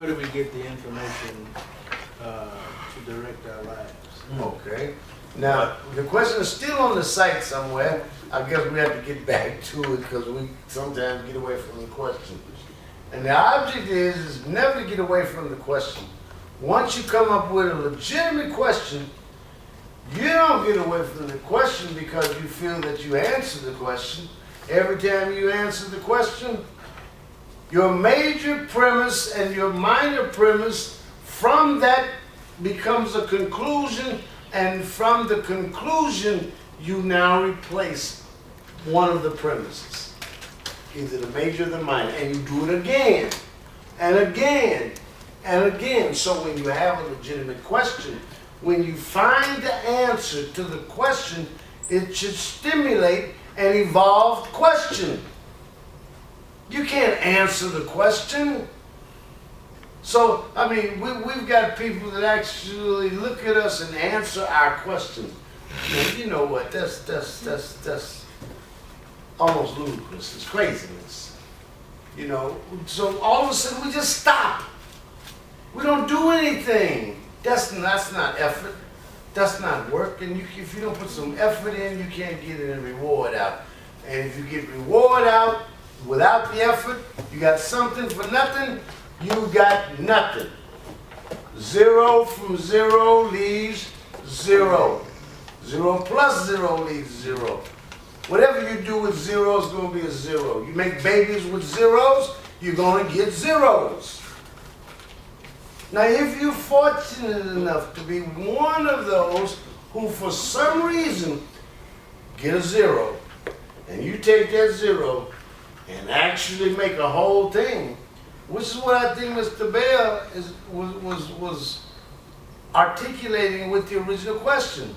Where do we get the information to direct our lives? Okay. Now, the question is still on the site somewhere. I guess we have to get back to it because we sometimes get away from the question. And the object is never to get away from the question. Once you come up with a legitimate question, you don't get away from the question because you feel that you answer the question. Every time you answer the question, your major premise and your minor premise from that becomes a conclusion, and from the conclusion you now replace one of the premises, either the major or the minor, and you do it again and again and again. So when you have a legitimate question, when you find the answer to the question, it should stimulate an evolved question. You can't answer the question. So, I mean, we've got people that actually look at us and answer our question. And you know what? That's almost ludicrous. It's craziness. You know, so all of a sudden we just stop. We don't do anything. That's not effort. That's not work. And if you don't put some effort in, you can't get any reward out. And if you get reward out without the effort, you got something for nothing, you got nothing. 0 from 0 leaves 0. 0 plus 0 leaves 0. Whatever you do with 0 is going to be a 0. You make babies with zeros, you're going to get zeros. Now, if you're fortunate enough to be one of those who, for some reason, get a 0, and you take that 0 and actually make a whole thing, which is what I think Mr. Bell was articulating with the original question.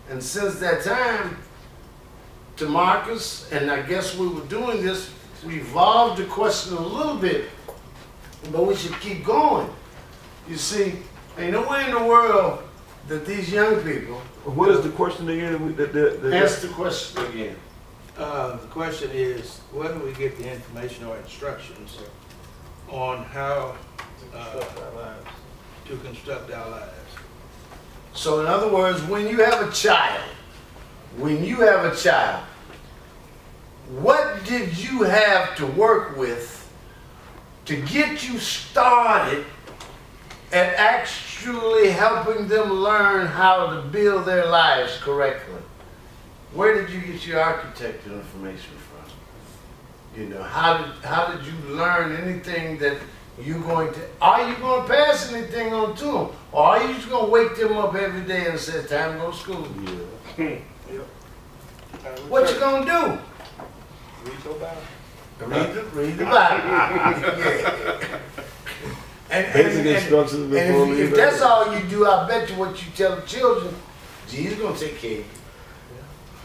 And since that time, to Marcus, and I guess we were doing this, we evolved the question a little bit, but we should keep going. You see, ain't no way in the world that these young people... What is the question again? Ask the question again. The question is, where do we get the information or instructions on how to construct our lives? So in other words, when you have a child, what did you have to work with to get you started at actually helping them learn how to build their lives correctly? Where did you get your architectural information from? You know, how did you learn anything that you're going to, are you going to pass anything on to them? Or are you just going to wake them up every day and say, time to go to school? Yeah. What you going to do? Read your Bible. Read the Bible. Yeah. Basic instructions before and if leaving. that's all you do, I bet you what you tell the children, Jesus is going to take care of you.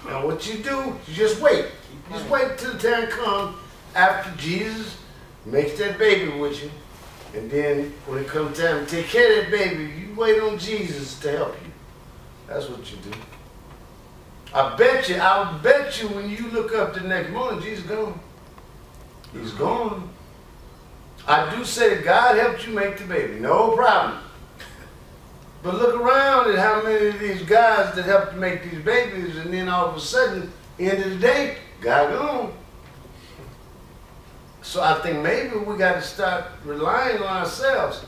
Now what you do, you just wait. Just wait till the time comes after Jesus makes that baby with you. And then when it comes time to take care of that baby, you wait on Jesus to help you. That's what you do. I'll bet you when you look up the next morning, Jesus gone. He's gone. I do say that God helped you make the baby, no problem. But look around at how many of these guys that helped make these babies, and then all of a sudden, end of the day, God gone. So I think maybe we got to start relying on ourselves.